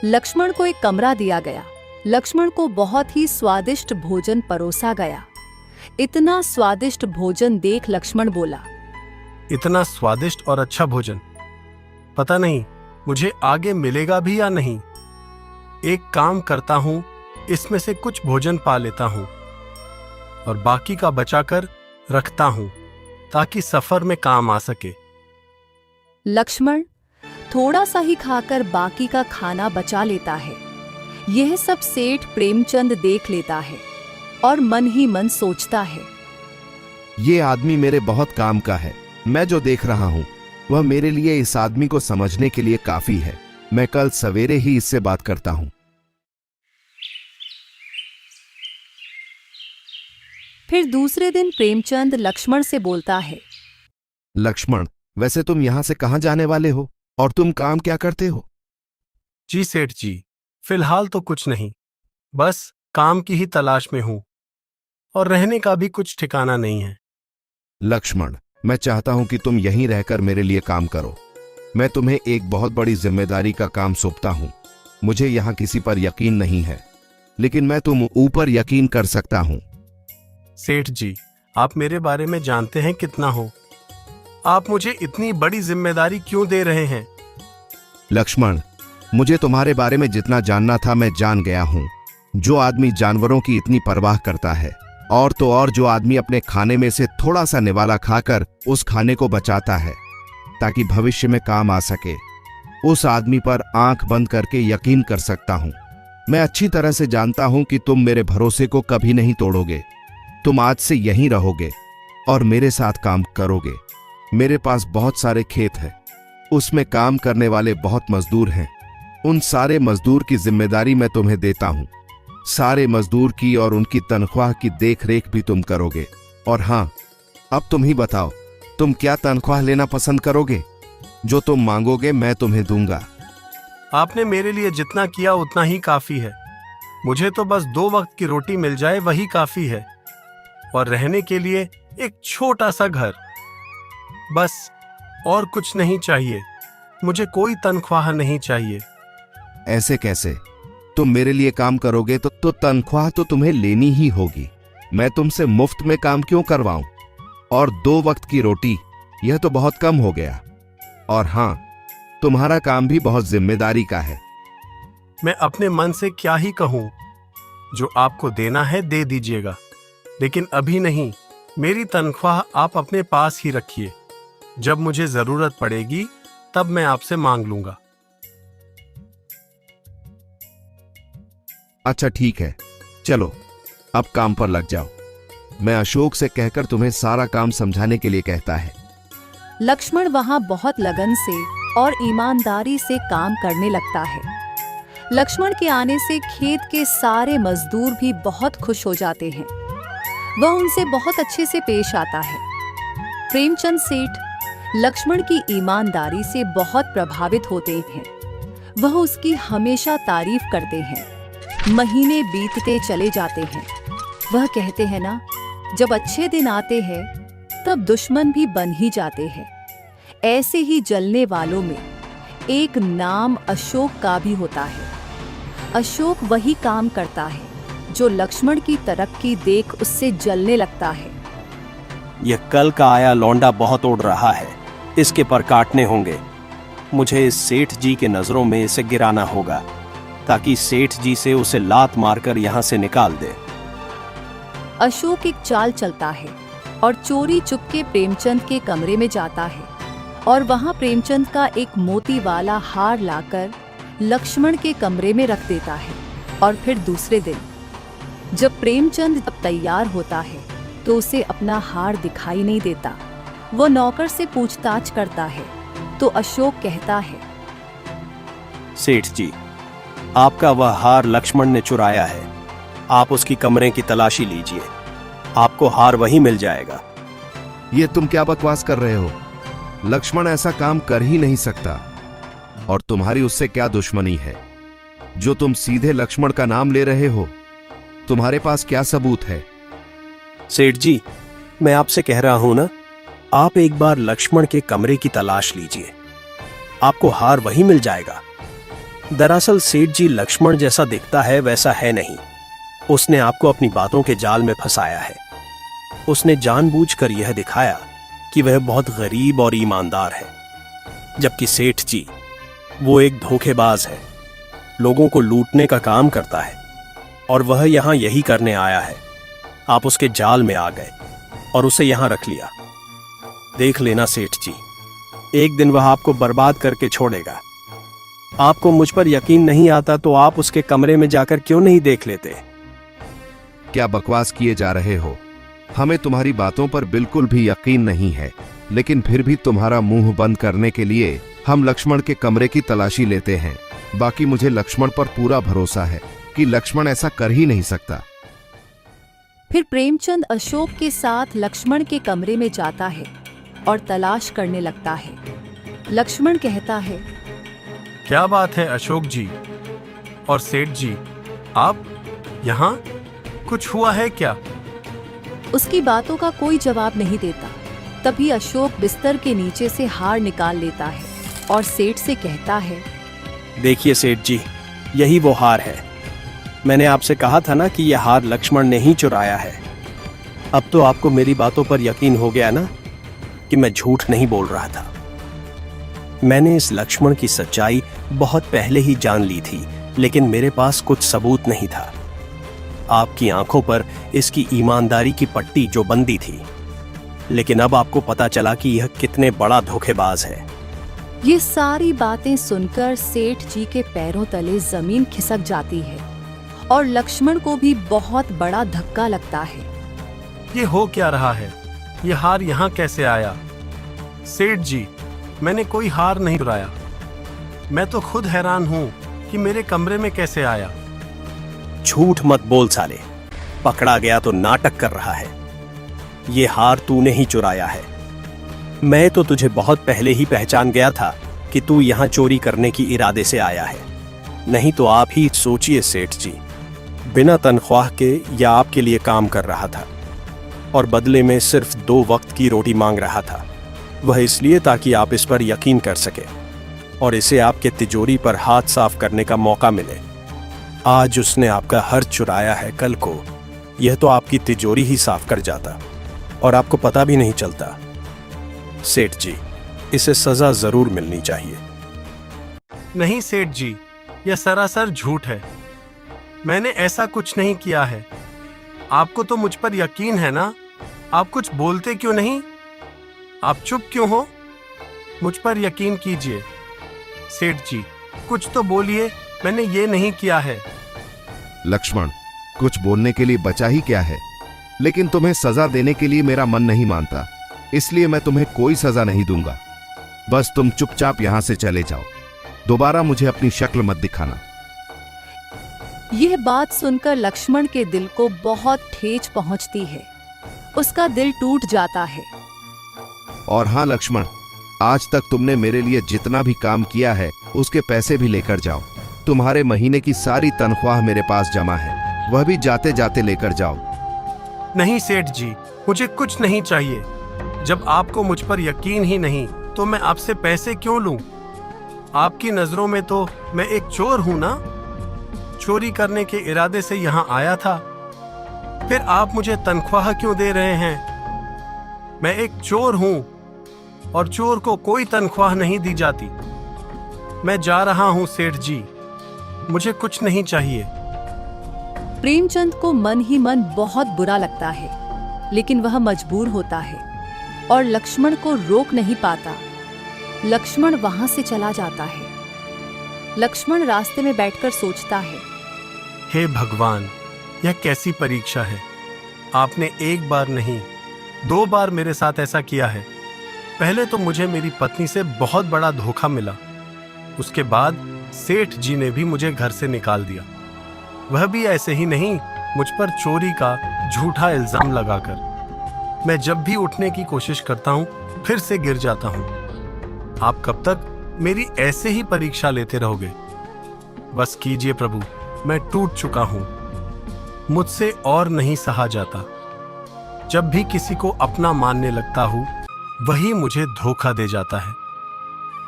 लक्ष्मण को एक कमरा दिया गया। लक्ष्मण को बहुत ही स्वादिष्ट भोजन परोसा गया। इतना स्वादिष्ट भोजन देख लक्ष्मण बोला, इतना स्वादिष्ट और अच्छा भोजन, पता नहीं मुझे आगे मिलेगा भी या नहीं। एक काम करता हूं, इसमें से कुछ भोजन पा लेता हूं और बाकी का बचाकर रखता हूं ताकि सफर में काम आ सके। लक्ष्मण थोड़ा सा ही खाकर बाकी का खाना बचा लेता है। यह सब सेठ प्रेमचंद देख लेता है और मन ही मन सोचता है, ये आदमी मेरे बहुत काम का है। मैं जो देख रहा हूं वह मेरे लिए इस आदमी को समझने के लिए काफी है। मैं कल सवेरे ही इससे बात करता हूं। फिर दूसरे दिन प्रेमचंद लक्ष्मण से बोलता है, लक्ष्मण, वैसे तुम यहां से कहां जाने वाले हो और तुम काम क्या करते हो? जी सेठ जी, फिलहाल तो कुछ नहीं, बस काम की ही तलाश में हूं और रहने का भी कुछ ठिकाना नहीं है। लक्ष्मण, मैं चाहता हूं कि तुम यहीं रहकर मेरे लिए काम करो। मैं तुम्हें एक बहुत बड़ी जिम्मेदारी का काम सौंपता हूं। मुझे यहां किसी पर यकीन नहीं है, लेकिन मैं तुम ऊपर यकीन कर सकता हूं। सेठ जी, आप मेरे बारे में जानते हैं कितना हो। आप मुझे इतनी बड़ी जिम्मेदारी क्यों दे रहे हैं? लक्ष्मण, मुझे तुम्हारे बारे में जितना जानना था मैं जान गया हूं। जो आदमी जानवरों की इतनी परवाह करता है, और तो और जो आदमी अपने खाने में से थोड़ा सा निवाला खाकर उस खाने को बचाता है ताकि भविष्य में काम आ सके, उस आदमी पर आंख बंद करके यकीन कर सकता हूं। मैं अच्छी तरह से जानता हूं कि तुम मेरे भरोसे को कभी नहीं तोड़ोगे। तुम आज से यहीं रहोगे और मेरे साथ काम करोगे। मेरे पास बहुत सारे खेत हैं, उसमें काम करने वाले बहुत मजदूर हैं। उन सारे मजदूर की जिम्मेदारी मैं तुम्हें देता हूं। सारे मजदूर की और उनकी तनख्वाह की देखरेख भी तुम करोगे। और हां, अब तुम ही बताओ, तुम क्या तनख्वाह लेना पसंद करोगे? जो तुम मांगोगे मैं तुम्हें दूंगा। आपने मेरे लिए जितना किया उतना ही काफी है। मुझे तो बस 2 वक्त की रोटी मिल जाए वही काफी है, और रहने के लिए एक छोटा सा घर, बस, और कुछ नहीं चाहिए। मुझे कोई तनख्वाह नहीं चाहिए। ऐसे कैसे? तुम मेरे लिए काम करोगे तो तनख्वाह तो तुम्हें लेनी ही होगी। मैं तुमसे मुफ्त में काम क्यों करवाऊं? और 2 वक्त की रोटी, यह तो बहुत कम हो गया। और हां, तुम्हारा काम भी बहुत जिम्मेदारी का है। मैं अपने मन से क्या ही कहूं। जो आपको देना है दे दीजिएगा, लेकिन अभी नहीं। मेरी तनख्वाह आप अपने पास ही रखिए। जब मुझे जरूरत पड़ेगी तब मैं आपसे मांग लूंगा। अच्छा ठीक है, चलो अब काम पर लग जाओ। मैं अशोक से कहकर तुम्हें सारा काम समझाने के लिए कहता है। लक्ष्मण वहां बहुत लगन से और ईमानदारी से काम करने लगता है। लक्ष्मण के आने से खेत के सारे मजदूर भी बहुत खुश हो जाते हैं। वह उनसे बहुत अच्छे से पेश आता है। प्रेमचंद सेठ लक्ष्मण की ईमानदारी से बहुत प्रभावित होते हैं। वह उसकी हमेशा तारीफ करते हैं। महीने बीतते चले जाते हैं। वह कहते हैं ना, जब अच्छे दिन आते हैं तब दुश्मन भी बन ही जाते हैं। ऐसे ही जलने वालों में एक नाम अशोक का भी होता है। अशोक वही काम करता है जो लक्ष्मण की तरक्की देख उससे जलने लगता है। यह कल का आया लौंडा बहुत उड़ रहा है, इसके पर काटने होंगे। मुझे इस सेठ जी के नजरों में इसे गिराना होगा ताकि सेठ जी से उसे लात मारकर यहां से निकाल दे। अशोक एक चाल चलता है और चोरी चुपके प्रेमचंद के कमरे में जाता है और वहां प्रेमचंद का एक मोती वाला हार लाकर लक्ष्मण के कमरे में रख देता है। और फिर दूसरे दिन जब प्रेमचंद तैयार होता है तो उसे अपना हार दिखाई नहीं देता। वो नौकर से पूछताछ करता है तो अशोक कहता है, सेठ जी, आपका वह हार लक्ष्मण ने चुराया है। आप उसकी कमरे की तलाशी लीजिए, आपको हार वहीं मिल जाएगा। ये तुम क्या बकवास कर रहे हो? लक्ष्मण ऐसा काम कर ही नहीं सकता। और तुम्हारी उससे क्या दुश्मनी है जो तुम सीधे लक्ष्मण का नाम ले रहे हो? तुम्हारे पास क्या सबूत है? सेठ जी, मैं आपसे कह रहा हूं ना, आप एक बार लक्ष्मण के कमरे की तलाश लीजिए, आपको हार वहीं मिल जाएगा। दरअसल सेठ जी लक्ष्मण जैसा दिखता है वैसा है नहीं। उसने आपको अपनी बातों के जाल में फंसाया है। उसने जानबूझकर यह दिखाया कि वह बहुत गरीब और ईमानदार है, जबकि सेठ जी वो एक धोखेबाज है, लोगों को लूटने का काम करता है और वह यहां यही करने आया है। आप उसके जाल में आ गए और उसे यहां रख लिया। देख लेना सेठ जी, एक दिन वह आपको बर्बाद करके छोड़ेगा। आपको मुझ पर यकीन नहीं आता तो आप उसके कमरे में जाकर क्यों नहीं देख लेते? क्या बकवास किए जा रहे हो? हमें तुम्हारी बातों पर बिल्कुल भी यकीन नहीं है, लेकिन फिर भी तुम्हारा मुंह बंद करने के लिए हम लक्ष्मण के कमरे की तलाशी लेते हैं। बाकी मुझे लक्ष्मण पर पूरा भरोसा है कि लक्ष्मण ऐसा कर ही नहीं सकता। फिर प्रेमचंद अशोक के साथ लक्ष्मण के कमरे में जाता है और तलाश करने लगता है। लक्ष्मण कहता है, क्या बात है अशोक जी और सेठ जी, आप यहाँ? कुछ हुआ है क्या? उसकी बातों का कोई जवाब नहीं देता। तभी अशोक बिस्तर के नीचे से हार निकाल लेता है और सेठ से कहता है, देखिए सेठ जी, यही वो हार है। मैंने आपसे कहा था ना कि यह हार लक्ष्मण ने ही चुराया है। अब तो आपको मेरी बातों पर यकीन हो गया ना कि मैं झूठ नहीं बोल रहा था। मैंने इस लक्ष्मण की सच्चाई बहुत पहले ही जान ली थी, लेकिन मेरे पास कुछ सबूत नहीं था। आपकी आंखों पर इसकी ईमानदारी की पट्टी जो बंदी थी, लेकिन अब आपको पता चला कि यह कितने बड़ा धोखेबाज है। ये सारी बातें सुनकर सेठ जी के पैरों तले जमीन खिसक जाती है और लक्ष्मण को भी बहुत बड़ा धक्का लगता है। ये हो क्या रहा है? ये हार यहाँ कैसे आया? सेठ जी, मैंने कोई हार नहीं चुराया। मैं तो खुद हैरान हूँ कि मेरे कमरे में कैसे आया। झूठ मत बोल साले, पकड़ा गया तो नाटक कर रहा है। ये हार तूने ही चुराया है। मैं तो तुझे बहुत पहले ही पहचान गया था कि तू यहाँ चोरी करने की इरादे से आया है। नहीं तो आप ही सोचिए सेठ जी, बिना तनख्वाह के या आपके लिए काम कर रहा था और बदले में सिर्फ 2 वक्त की रोटी मांग रहा था। वह इसलिए ताकि आप इस पर यकीन कर सके और इसे आपके तिजोरी पर हाथ साफ करने का मौका मिले। आज उसने आपका हर चुराया है, कल को यह तो आपकी तिजोरी ही साफ कर जाता और आपको पता भी नहीं चलता। सेठ जी, इसे सजा जरूर मिलनी चाहिए। नहीं सेठ जी, यह सरासर झूठ है। मैंने ऐसा कुछ नहीं किया है। आपको तो मुझ पर यकीन है ना? आप कुछ बोलते क्यों नहीं? आप चुप क्यों हो? मुझ पर यकीन कीजिए। सेठ जी, कुछ तो बोलिए, मैंने ये नहीं किया है। लक्ष्मण, कुछ बोलने के लिए बचा ही क्या है? लेकिन तुम्हें सजा देने के लिए मेरा मन नहीं मानता, इसलिए मैं तुम्हें कोई सजा नहीं दूंगा। बस तुम चुपचाप यहां से चले जाओ। दोबारा मुझे अपनी शक्ल मत दिखाना। यह बात सुनकर लक्ष्मण के दिल को बहुत ठेस पहुंचती है। उसका दिल टूट जाता है। और हाँ लक्ष्मण, आज तक तुमने मेरे लिए जितना भी काम किया है उसके पैसे भी लेकर जाओ। तुम्हारे महीने की सारी तनख्वाह मेरे पास जमा है, वह भी जाते जाते लेकर जाओ। नहीं सेठ जी, मुझे कुछ नहीं चाहिए। जब आपको मुझ पर यकीन ही नहीं तो मैं आपसे पैसे क्यों लूं? आपकी नजरों में तो मैं एक चोर हूं ना? चोरी करने के इरादे से यहाँ आया था, फिर आप मुझे तनख्वाह क्यों दे रहे हैं? मैं एक चोर हूं और चोर को कोई तनख्वाह नहीं दी जाती। मैं जा रहा हूं सेठ जी, मुझे कुछ नहीं चाहिए। प्रेमचंद को मन ही मन बहुत बुरा लगता है, लेकिन वह मजबूर होता है और लक्ष्मण को रोक नहीं पाता। लक्ष्मण वहां से चला जाता है। लक्ष्मण रास्ते में बैठकर सोचता है, हे भगवान, यह कैसी परीक्षा है। आपने एक बार नहीं 2 बार मेरे साथ ऐसा किया है। पहले तो मुझे मेरी पत्नी से बहुत बड़ा धोखा मिला, उसके बाद सेठ जी ने भी मुझे घर से निकाल दिया, वह भी ऐसे ही नहीं, मुझ पर चोरी का झूठा इल्जाम लगाकर। मैं जब भी उठने की कोशिश करता हूँ फिर से गिर जाता हूँ। आप कब तक मेरी ऐसे ही परीक्षा लेते रहोगे? बस कीजिए प्रभु, मैं टूट चुका हूँ, मुझसे और नहीं सहा जाता। जब भी किसी को अपना मानने लगता हूँ वही मुझे धोखा दे जाता है।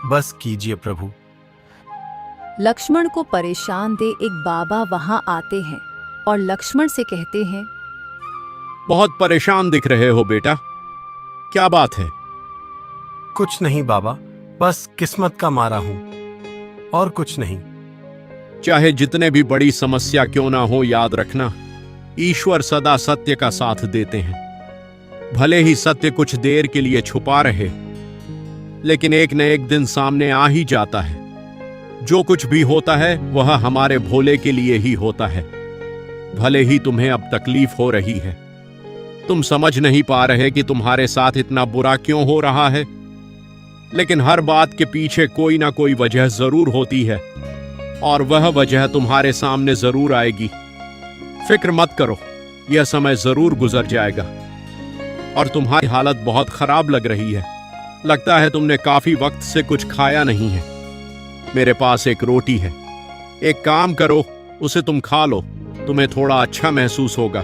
बस कीजिए प्रभु। लक्ष्मण को परेशान दे एक बाबा वहां आते हैं और लक्ष्मण से कहते हैं, बहुत परेशान दिख रहे हो बेटा, क्या बात है? कुछ नहीं बाबा, बस किस्मत का मारा हूँ और कुछ नहीं। चाहे जितने भी बड़ी समस्या क्यों ना हो, याद रखना ईश्वर सदा सत्य का साथ देते हैं। भले ही सत्य कुछ देर के लिए छुपा रहे, लेकिन एक न एक दिन सामने आ ही जाता है। जो कुछ भी होता है वह हमारे भोले के लिए ही होता है। भले ही तुम्हें अब तकलीफ हो रही है, तुम समझ नहीं पा रहे कि तुम्हारे साथ इतना बुरा क्यों हो रहा है, लेकिन हर बात के पीछे कोई ना कोई वजह जरूर होती है और वह वजह तुम्हारे सामने जरूर आएगी। फिक्र मत करो, यह समय जरूर गुजर जाएगा। और तुम्हारी हालत बहुत खराब लग रही है, लगता है तुमने काफी वक्त से कुछ खाया नहीं है। मेरे पास एक रोटी है, एक काम करो उसे तुम खा लो, तुम्हें थोड़ा अच्छा महसूस होगा।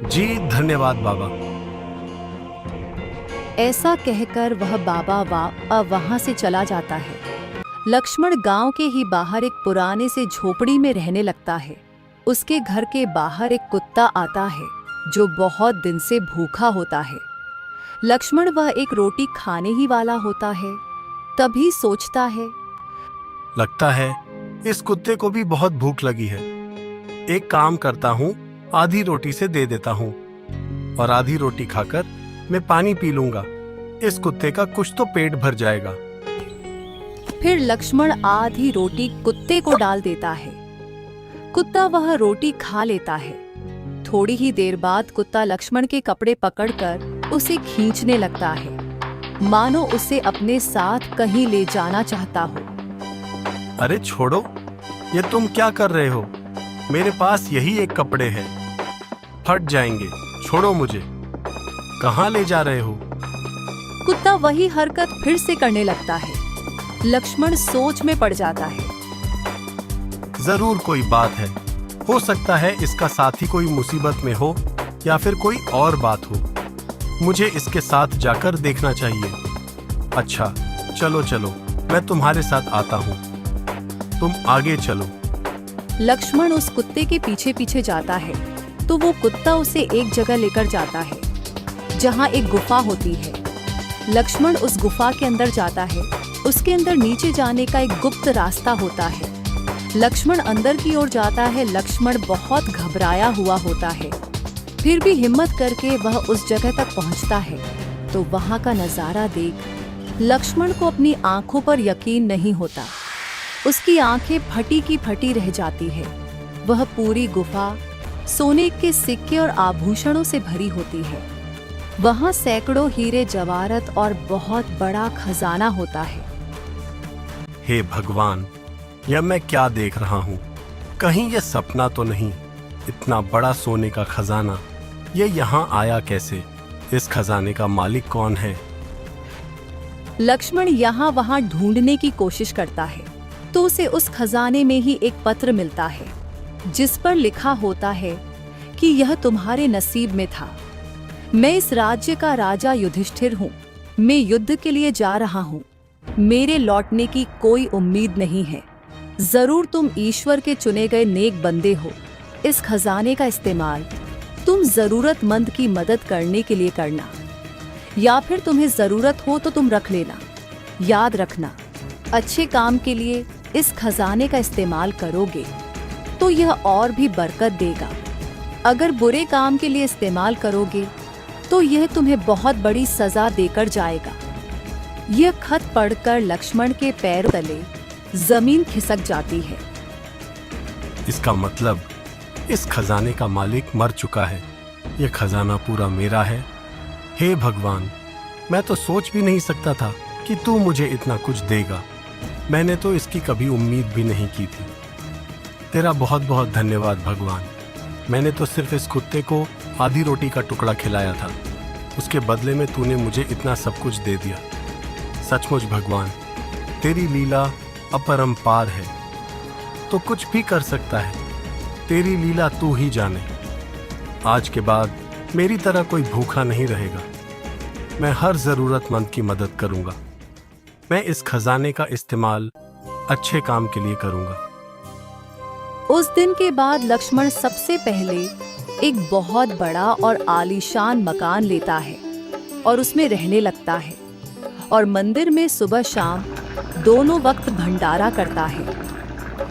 जी धन्यवाद बाबा। ऐसा कहकर वह बाबा वहां से चला जाता है। लक्ष्मण गांव के ही बाहर एक पुराने से झोपड़ी में रहने लगता है। उसके घर के बाहर एक कुत्ता आता है जो बहुत दिन से भूखा होता है। लक्ष्मण वह एक रोटी खाने ही वाला होता है। तभी सोचता है, लगता है इस कुत्ते को भी बहुत भूख लगी है। एक काम करता हूँ, आधी रोटी से दे देता हूँ और आधी रोटी खाकर मैं पानी पी लूंगा। इस कुत्ते का कुछ तो पेट भर जाएगा। फिर लक्ष्मण आधी रोटी कुत्ते को डाल देता है। कुत्ता वह रोटी खा लेता है। थोड़ी ही देर बाद कुत्ता लक्ष्मण के कपड़े पकड़कर उसे खींचने लगता है, मानो उसे अपने साथ कहीं ले जाना चाहता हो। अरे छोड़ो, ये तुम क्या कर रहे हो? मेरे पास यही एक कपड़े हैं, फट जाएंगे, छोड़ो मुझे। कहाँ ले जा रहे हो? कुत्ता वही हरकत फिर से करने लगता है। लक्ष्मण सोच में पड़ जाता है। जरूर कोई बात है, हो सकता है इसका साथी कोई मुसीबत में हो या फिर कोई और बात हो। मुझे इसके साथ जाकर देखना चाहिए। अच्छा चलो चलो, मैं तुम्हारे साथ आता हूँ, तुम आगे चलो। लक्ष्मण उस कुत्ते के पीछे पीछे जाता है तो वो कुत्ता उसे एक जगह लेकर जाता है जहाँ एक गुफा होती है। लक्ष्मण उस गुफा के अंदर जाता है। उसके अंदर नीचे जाने का एक गुप्त रास्ता होता है। लक्ष्मण अंदर की ओर जाता है। लक्ष्मण बहुत घबराया हुआ होता है, फिर भी हिम्मत करके वह उस जगह तक पहुंचता है तो वहां का नजारा देख लक्ष्मण को अपनी आंखों पर यकीन नहीं होता। उसकी आंखें फटी की फटी रह जाती है। वह पूरी गुफा सोने के सिक्के और आभूषणों से भरी होती है। वहां सैकड़ों हीरे जवाहरात और बहुत बड़ा खजाना होता है। हे भगवान, यह मैं क्या देख रहा हूँ? कहीं यह सपना तो नहीं? इतना बड़ा सोने का खजाना, यह यहाँ आया कैसे? इस खजाने का मालिक कौन है? लक्ष्मण यहाँ वहाँ ढूंढने की कोशिश करता है तो उसे उस खजाने में ही एक पत्र मिलता है जिस पर लिखा होता है कि यह तुम्हारे नसीब में था। मैं इस राज्य का राजा युधिष्ठिर हूँ। मैं युद्ध के लिए जा रहा हूँ। मेरे लौटने की कोई उम्मीद नहीं है। जरूर तुम ईश्वर के चुने गए नेक बंदे हो। इस खजाने का इस्तेमाल तुम जरूरतमंद की मदद करने के लिए करना, या फिर तुम्हें जरूरत हो तो तुम रख लेना। याद रखना, अच्छे काम के लिए इस खजाने का इस्तेमाल करोगे तो यह और भी बरकत देगा। अगर बुरे काम के लिए इस्तेमाल करोगे तो यह तुम्हें बहुत बड़ी सजा देकर जाएगा। यह खत पढ़कर लक्ष्मण के पैर तले जमीन खिसक जाती है। इसका मतलब इस खजाने का मालिक मर चुका है। यह खजाना पूरा मेरा है। हे भगवान, मैं तो सोच भी नहीं सकता था कि तू मुझे इतना कुछ देगा। मैंने तो इसकी कभी उम्मीद भी नहीं की थी। तेरा बहुत बहुत धन्यवाद भगवान। मैंने तो सिर्फ इस कुत्ते को आधी रोटी का टुकड़ा खिलाया था, उसके बदले में तूने मुझे इतना सब कुछ दे दिया। सचमुच भगवान, तेरी लीला अपरंपार है। तो कुछ भी कर सकता है, तेरी लीला तू ही जाने। आज के बाद मेरी तरह कोई भूखा नहीं रहेगा। मैं हर जरूरतमंद की मदद करूंगा। मैं इस खजाने का इस्तेमाल अच्छे काम के लिए करूंगा। उस दिन के बाद लक्ष्मण सबसे पहले एक बहुत बड़ा और आलीशान मकान लेता है और उसमें रहने लगता है और मंदिर में सुबह शाम दोनों वक्त भंडारा करता है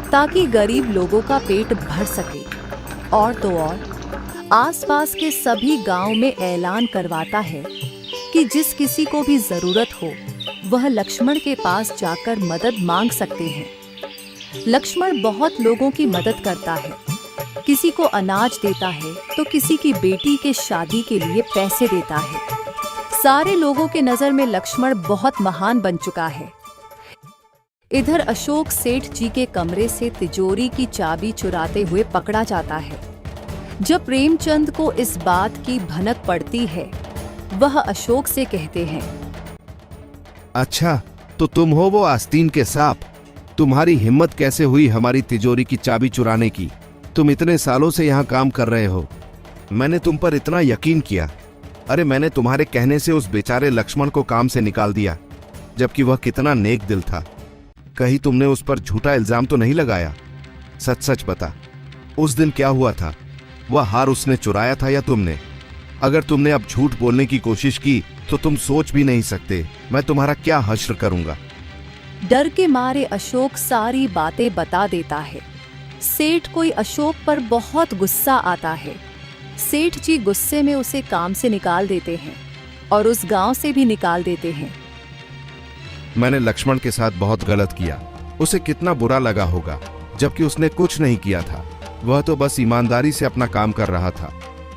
ताकि गरीब लोगों का पेट भर सके। और तो और आसपास के सभी गांव में ऐलान करवाता है कि जिस किसी को भी जरूरत हो वह लक्ष्मण के पास जाकर मदद मांग सकते हैं। लक्ष्मण बहुत लोगों की मदद करता है, किसी को अनाज देता है तो किसी की बेटी के शादी के लिए पैसे देता है। सारे लोगों के नजर में लक्ष्मण बहुत महान बन चुका है। इधर अशोक सेठ जी के कमरे से तिजोरी की चाबी चुराते हुए पकड़ा जाता है। जब प्रेमचंद को इस बात की भनक पड़ती है वह अशोक से कहते हैं, अच्छा तो तुम हो वो आस्तीन के सांप। तुम्हारी हिम्मत कैसे हुई हमारी तिजोरी की चाबी चुराने की? तुम इतने सालों से यहाँ काम कर रहे हो, मैंने तुम पर इतना यकीन किया। अरे मैंने तुम्हारे कहने से उस बेचारे लक्ष्मण को काम से निकाल दिया, जबकि वह कितना नेक दिल था। कहीं तुमने उस पर झूठा इल्जाम तो नहीं लगाया? सच सच बता, उस दिन क्या हुआ था? वह हार उसने चुराया था या तुमने? अगर तुमने अब झूठ बोलने की कोशिश की तो तुम सोच भी नहीं सकते मैं तुम्हारा क्या हश्र करूंगा। डर के मारे अशोक सारी बातें बता देता है। सेठ को अशोक पर बहुत गुस्सा आता है। सेठ जी गुस्से में उसे काम से निकाल देते हैं और उस गांव से भी निकाल देते हैं। मैंने लक्ष्मण के साथ बहुत गलत किया। उसे कितना बुरा लगा होगा, जबकि उसने कुछ नहीं किया था। वह तो बस ईमानदारी से अपना काम कर रहा था।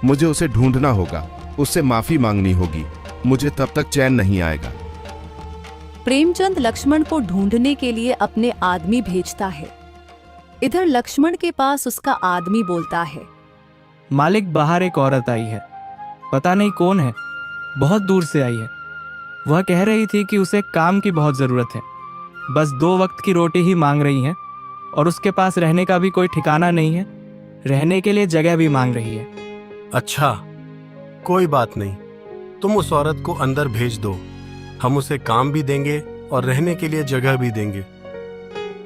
मुझे उसे ढूंढना होगा, उससे माफी मांगनी होगी। मुझे तब तक चैन नहीं आएगा। प्रेमचंद लक्ष्मण को ढूंढने के लिए अपने आदमी भेजता है। इधर लक्ष्मण के पास उसका आदमी बोलता है, मालिक बाहर एक औरत आई है, पता नहीं कौन है, बहुत दूर से आई है। वह कह रही थी कि उसे काम की बहुत ज़रूरत है, बस 2 वक्त की रोटी ही मांग रही है और उसके पास रहने का भी कोई ठिकाना नहीं है, रहने के लिए जगह भी मांग रही है। अच्छा, कोई बात नहीं, तुम उस औरत को अंदर भेज दो। हम उसे काम भी देंगे और रहने के लिए जगह भी देंगे।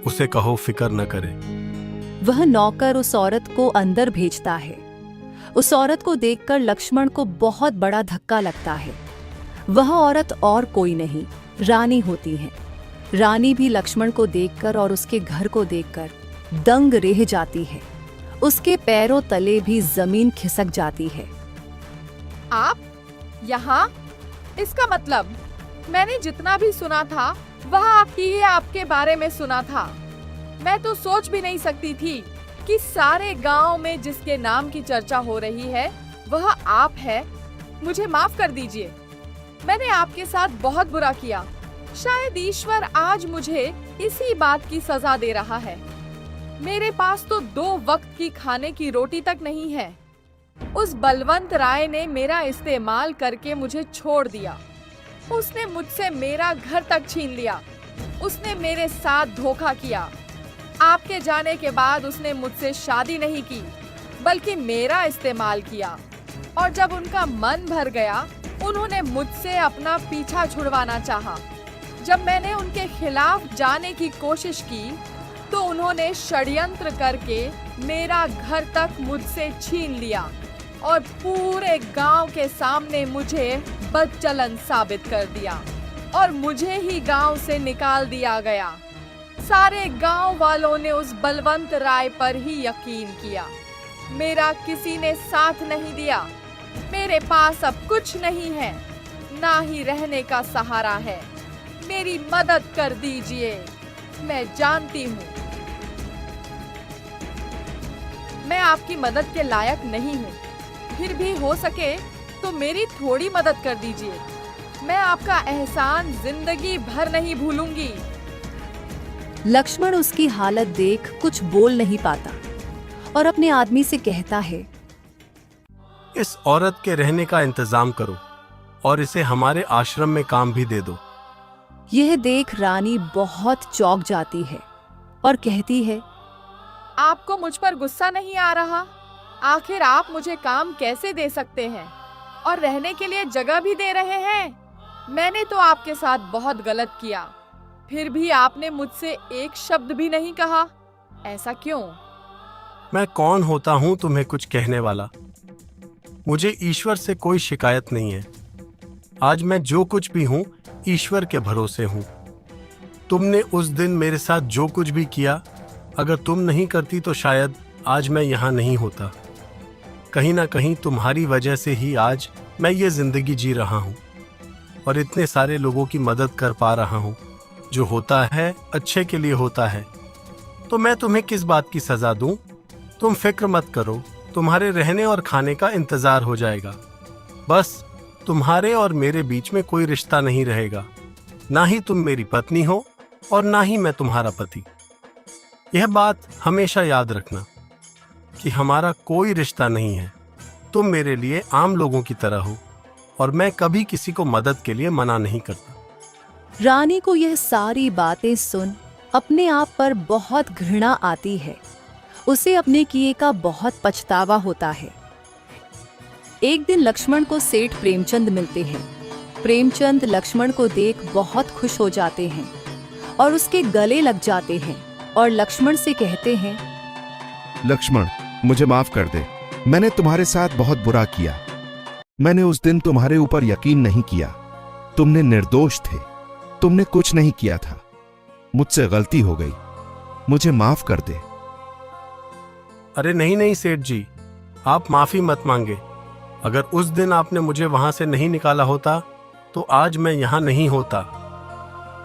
उसे कहो फिक्र न करे। वह नौकर उस औरत को अंदर भेजता है। उस औरत को देखकर लक्ष्मण को बहुत बड़ा धक्का लगता है। वह औरत और कोई नहीं, रानी होती है। रानी भी लक्ष्मण को देखकर और उसके घर को देखकर दंग रह जाती है। उसके पैरों तले भी जमीन खिसक जाती है। आप यहाँ? इसका मतलब मैंने जितना भी सुना था वह आपके बारे में सुना था। मैं तो सोच भी नहीं सकती थी कि सारे गांव में जिसके नाम की चर्चा हो रही है वह आप है। मुझे माफ कर दीजिए, मैंने आपके साथ बहुत बुरा किया। शायद ईश्वर आज मुझे इसी बात की सजा दे रहा है। मेरे पास तो 2 वक्त की खाने की रोटी तक नहीं है। उस बलवंत राय ने मेरा इस्तेमाल करके मुझे छोड़ दिया। उसने मुझसे मेरा घर तक छीन लिया। उसने मेरे साथ धोखा किया। आपके जाने के बाद उसने मुझसे शादी नहीं की, बल्कि मेरा इस्तेमाल किया। और जब उनका मन भर गया, उन्होंने मुझसे अपना पीछा छुड़वाना चाहा। जब मैंने उनके खिलाफ जाने की कोशिश की, तो उन्होंने षड्यंत्र करके मेरा घर तक मुझसे छीन लिया और पूरे गांव के सामने मुझे बदचलन साबित कर दिया और मुझे ही गांव से निकाल दिया गया। सारे गांव वालों ने उस बलवंत राय पर ही यकीन किया। मेरा किसी ने साथ नहीं दिया। मेरे पास अब कुछ नहीं है, ना ही रहने का सहारा है। मेरी मदद कर दीजिए। मैं जानती हूँ मैं आपकी मदद के लायक नहीं हूँ, फिर भी हो सके तो मेरी थोड़ी मदद कर दीजिए। मैं आपका एहसान जिंदगी भर नहीं भूलूंगी। लक्ष्मण उसकी हालत देख कुछ बोल नहीं पाता और अपने आदमी से कहता है, इस औरत के रहने का इंतजाम करो और इसे हमारे आश्रम में काम भी दे दो। यह देख रानी बहुत चौंक जाती है और कहती है, आपको मुझ पर गुस्सा नहीं आ रहा? आखिर आप मुझे काम कैसे दे सकते हैं? और रहने के लिए जगह भी दे रहे हैं। मैंने तो आपके साथ बहुत गलत किया, फिर भी आपने मुझसे एक शब्द भी नहीं कहा। ऐसा क्यों? मैं कौन होता हूं तुम्हें कुछ कहने वाला? मुझे ईश्वर से कोई शिकायत नहीं है। आज मैं जो कुछ भी हूं ईश्वर के भरोसे हूं। तुमने उस दिन मेरे साथ जो कुछ भी किया, अगर तुम नहीं करती तो शायद आज मैं यहाँ नहीं होता। कहीं ना कहीं तुम्हारी वजह से ही आज मैं ये जिंदगी जी रहा हूँ और इतने सारे लोगों की मदद कर पा रहा हूँ। जो होता है अच्छे के लिए होता है, तो मैं तुम्हें किस बात की सजा दूं? तुम फिक्र मत करो, तुम्हारे रहने और खाने का इंतजार हो जाएगा। बस तुम्हारे और मेरे बीच में कोई रिश्ता नहीं रहेगा। ना ही तुम मेरी पत्नी हो और ना ही मैं तुम्हारा पति। यह बात हमेशा याद रखना कि हमारा कोई रिश्ता नहीं है। तुम मेरे लिए आम लोगों की तरह हो और मैं कभी किसी को मदद के लिए मना नहीं करता। रानी को यह सारी बातें सुन अपने आप पर बहुत घृणा आती है। उसे अपने किए का बहुत पछतावा होता है। एक दिन लक्ष्मण को सेठ प्रेमचंद मिलते हैं। प्रेमचंद लक्ष्मण को देख बहुत खुश हो जाते हैं और उसके गले लग जाते हैं और लक्ष्मण से कहते हैं, लक्ष्मण, मुझे माफ कर दे। मैंने तुम्हारे साथ बहुत बुरा किया। मैंने उस दिन तुम्हारे ऊपर यकीन नहीं किया। तुमने निर्दोष थे, तुमने कुछ नहीं किया था। मुझसे गलती हो गई, मुझे माफ कर दे। अरे नहीं नहीं सेठ जी, आप माफी मत मांगे। अगर उस दिन आपने मुझे वहां से नहीं निकाला होता तो आज मैं यहां नहीं होता।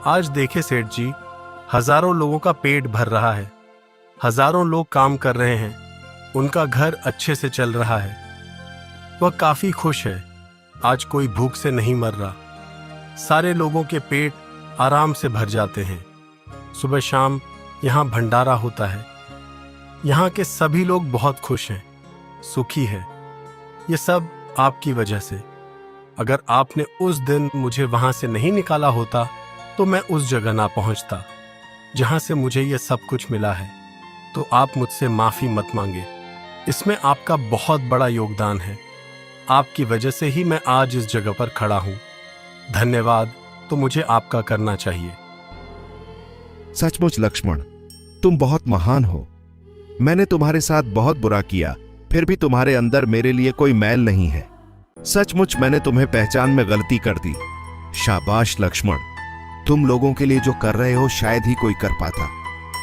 आज देखे सेठ जी, हजारों लोगों का पेट भर रहा है, हजारों लोग काम कर रहे हैं, उनका घर अच्छे से चल रहा है, वह काफी खुश है। आज कोई भूख से नहीं मर रहा। सारे लोगों के पेट आराम से भर जाते हैं। सुबह शाम यहाँ भंडारा होता है। यहाँ के सभी लोग बहुत खुश हैं, सुखी हैं। ये सब आपकी वजह से। अगर आपने उस दिन मुझे वहां से नहीं निकाला होता तो मैं उस जगह ना पहुंचता जहां से मुझे ये सब कुछ मिला है। तो आप मुझसे माफी मत मांगे, इसमें आपका बहुत बड़ा योगदान है। आपकी वजह से ही मैं आज इस जगह पर खड़ा हूं। धन्यवाद तो मुझे आपका करना चाहिए। सचमुच लक्ष्मण, तुम बहुत महान हो। मैंने तुम्हारे साथ बहुत बुरा किया, फिर भी तुम्हारे अंदर मेरे लिए कोई मैल नहीं है। सचमुच मैंने तुम्हें पहचान में गलती कर दी। शाबाश लक्ष्मण, तुम लोगों के लिए जो कर रहे हो शायद ही कोई कर पाता।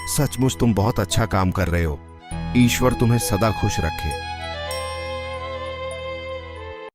सचमुच तुम बहुत अच्छा काम कर रहे हो। ईश्वर तुम्हें सदा खुश रखे।